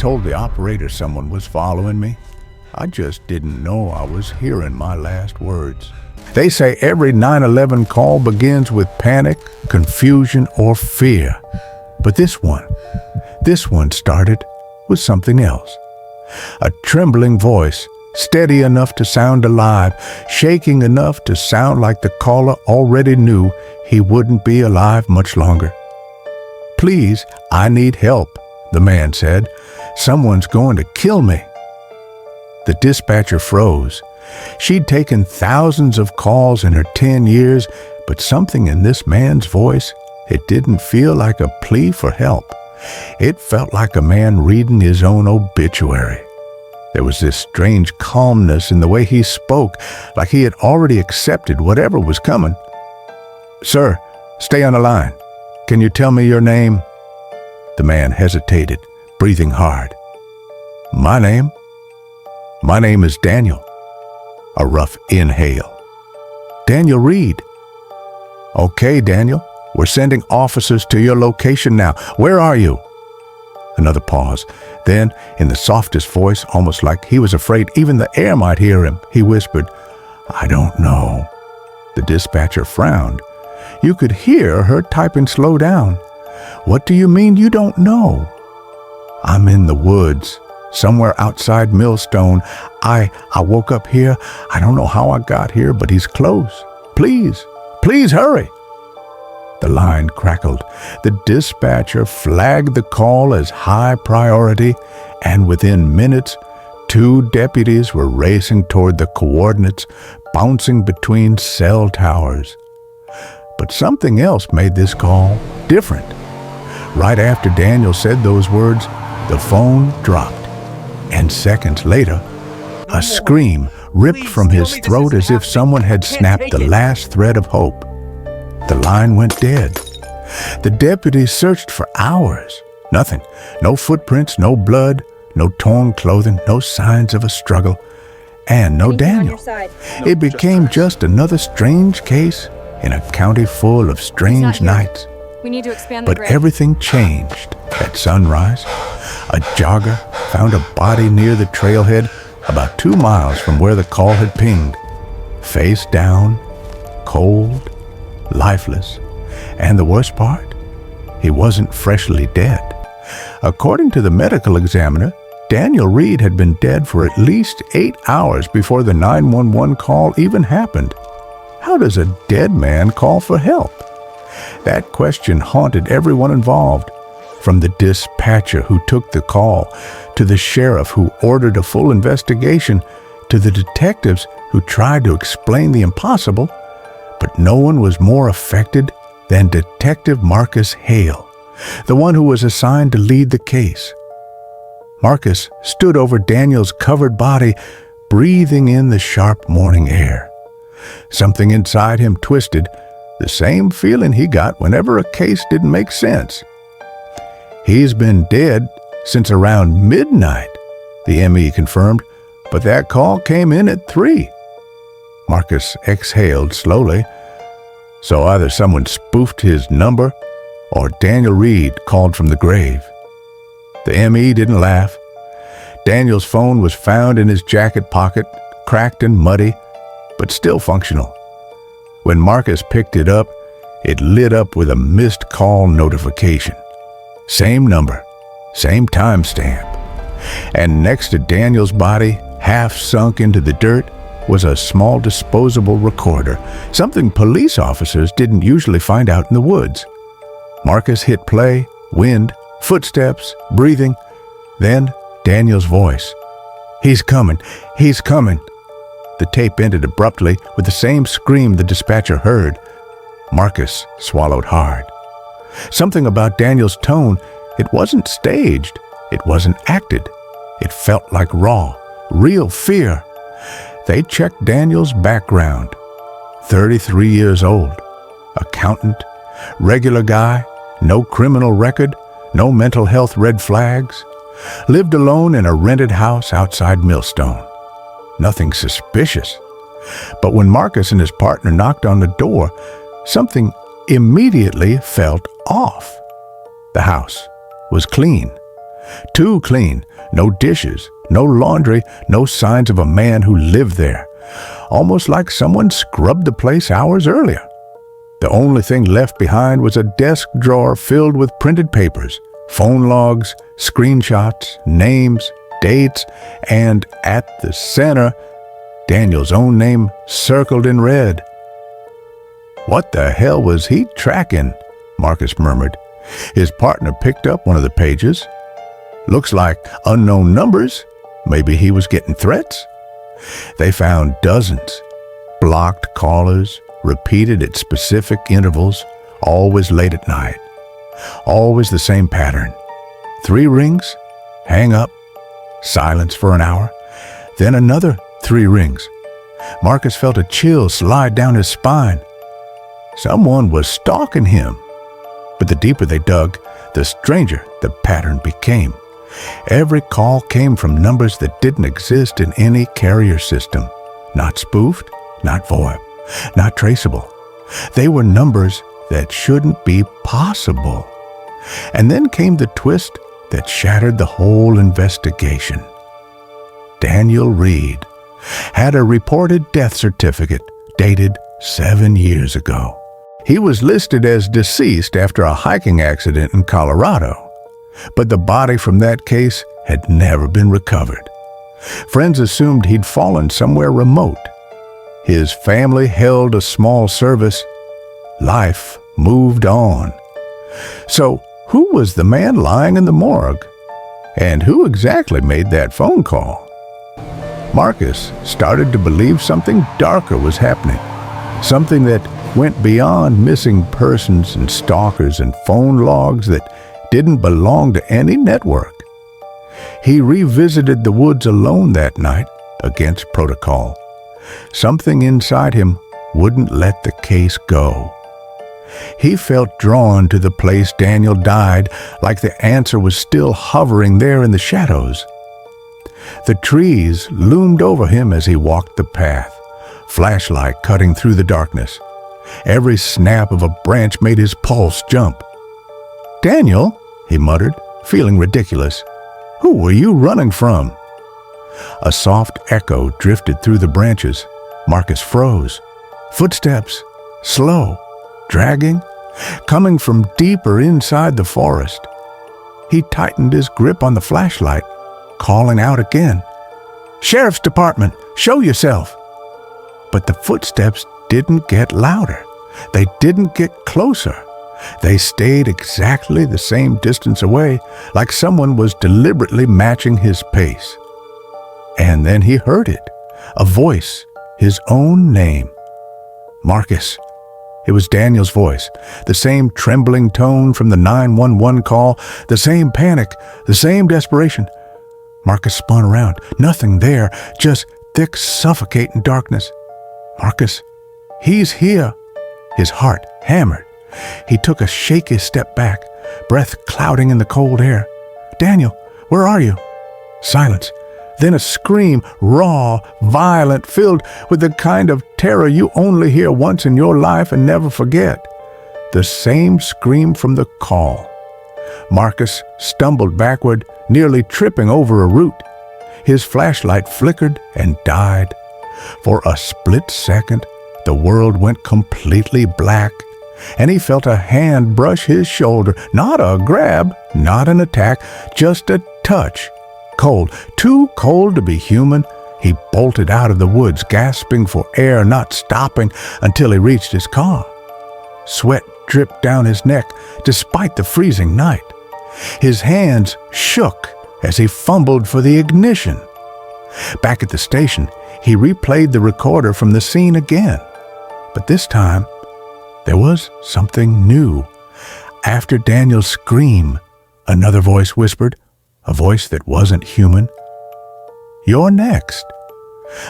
told the operator someone was following me. I just didn't know I was hearing my last words. They say every 911 call begins with panic, confusion, or fear. But this one started with something else. A trembling voice, steady enough to sound alive, shaking enough to sound like the caller already knew he wouldn't be alive much longer. "Please, I need help," the man said. "Someone's going to kill me." The dispatcher froze. She'd taken thousands of calls in her 10 years, but something in this man's voice, it didn't feel like a plea for help. It felt like a man reading his own obituary. There was this strange calmness in the way he spoke, like he had already accepted whatever was coming. "Sir, stay on the line. Can you tell me your name?" The man hesitated, breathing hard. My name is Daniel." A rough inhale. "Daniel Reed." "Okay, Daniel. We're sending officers to your location now. Where are you?" Another pause. Then, in the softest voice, almost like he was afraid even the air might hear him, he whispered, "I don't know." The dispatcher frowned. You could hear her typing slow down. "What do you mean you don't know?" "I'm in the woods, somewhere outside Millstone. I woke up here. I don't know how I got here, but he's close. Please hurry." The line crackled. The dispatcher flagged the call as high priority, and within minutes, 2 deputies were racing toward the coordinates, bouncing between cell towers. But something else made this call different. Right after Daniel said those words, the phone dropped. And seconds later, a scream ripped from his throat as if someone had snapped the last thread of hope. The line went dead. The deputies searched for hours. Nothing. No footprints, no blood, no torn clothing, no signs of a struggle, and no Daniel. It became just another strange case in a county full of strange nights. We need to expand the But everything changed at sunrise. A jogger found a body near the trailhead about 2 miles from where the call had pinged. Face down, cold, lifeless. And the worst part? He wasn't freshly dead. According to the medical examiner, Daniel Reed had been dead for at least 8 hours before the 911 call even happened. How does a dead man call for help? That question haunted everyone involved, from the dispatcher who took the call, to the sheriff who ordered a full investigation, to the detectives who tried to explain the impossible. But no one was more affected than Detective Marcus Hale, the one who was assigned to lead the case. Marcus stood over Daniel's covered body, breathing in the sharp morning air. Something inside him twisted, the same feeling he got whenever a case didn't make sense. "He's been dead since around midnight," the ME confirmed, "but that call came in at 3. Marcus exhaled slowly. So either someone spoofed his number or Daniel Reed called from the grave. The ME didn't laugh. Daniel's phone was found in his jacket pocket, cracked and muddy, but still functional. When Marcus picked it up, it lit up with a missed call notification. Same number, same timestamp. And next to Daniel's body, half sunk into the dirt, was a small disposable recorder, something police officers didn't usually find out in the woods. Marcus hit play, wind, footsteps, breathing, then Daniel's voice. He's coming. The tape ended abruptly with the same scream the dispatcher heard. Marcus swallowed hard. Something about Daniel's tone, it wasn't staged, it wasn't acted. It felt like raw, real fear. They checked Daniel's background. 33 years old, accountant, regular guy, no criminal record, no mental health red flags. Lived alone in a rented house outside Millstone. Nothing suspicious. But when Marcus and his partner knocked on the door, something immediately felt off. The house was clean. Too clean, no dishes, no laundry, no signs of a man who lived there. Almost like someone scrubbed the place hours earlier. The only thing left behind was a desk drawer filled with printed papers, phone logs, screenshots, names, dates, and at the center, Daniel's own name circled in red. "What the hell was he tracking?" Marcus murmured. His partner picked up one of the pages. "Looks like unknown numbers. Maybe he was getting threats?" They found dozens. Blocked callers, repeated at specific intervals, always late at night. Always the same pattern. 3 rings, hang up, silence for an hour, then another 3 rings. Marcus felt a chill slide down his spine. Someone was stalking him. But the deeper they dug, the stranger the pattern became. Every call came from numbers that didn't exist in any carrier system. Not spoofed, not VoIP, not traceable. They were numbers that shouldn't be possible. And then came the twist that shattered the whole investigation. Daniel Reed had a reported death certificate dated 7 years ago. He was listed as deceased after a hiking accident in Colorado, but the body from that case had never been recovered. Friends assumed he'd fallen somewhere remote. His family held a small service. Life moved on. So, who was the man lying in the morgue? And who exactly made that phone call? Marcus started to believe something darker was happening. Something that went beyond missing persons and stalkers and phone logs that didn't belong to any network. He revisited the woods alone that night against protocol. Something inside him wouldn't let the case go. He felt drawn to the place Daniel died, like the answer was still hovering there in the shadows. The trees loomed over him as he walked the path, flashlight cutting through the darkness. Every snap of a branch made his pulse jump. "Daniel," he muttered, feeling ridiculous. "Who were you running from?" A soft echo drifted through the branches. Marcus froze. Footsteps, slow, dragging, coming from deeper inside the forest. He tightened his grip on the flashlight, calling out again. "Sheriff's Department, show yourself!" But the footsteps didn't get louder. They didn't get closer. They stayed exactly the same distance away, like someone was deliberately matching his pace. And then he heard it, a voice, his own name. Marcus. It was Daniel's voice, the same trembling tone from the 911 call, the same panic, the same desperation. Marcus spun around. Nothing there, just thick, suffocating darkness. "Marcus, he's here." His heart hammered. He took a shaky step back, breath clouding in the cold air. "Daniel, where are you?" Silence. Then a scream, raw, violent, filled with the kind of terror you only hear once in your life and never forget. The same scream from the call. Marcus stumbled backward, nearly tripping over a root. His flashlight flickered and died. For a split second, the world went completely black, and he felt a hand brush his shoulder. Not a grab, not an attack, just a touch. Cold, too cold to be human. He bolted out of the woods, gasping for air, not stopping until he reached his car. Sweat dripped down his neck, despite the freezing night. His hands shook as he fumbled for the ignition. Back at the station, he replayed the recorder from the scene again. But this time, there was something new. After Daniel's scream, another voice whispered, a voice that wasn't human. "You're next."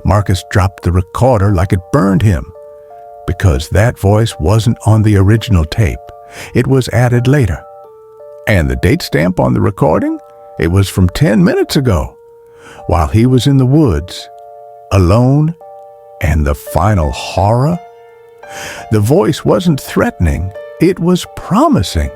Marcus dropped the recorder like it burned him, because that voice wasn't on the original tape. It was added later. And the date stamp on the recording? It was from 10 minutes ago, while he was in the woods, alone. And the final horror? The voice wasn't threatening. It was promising.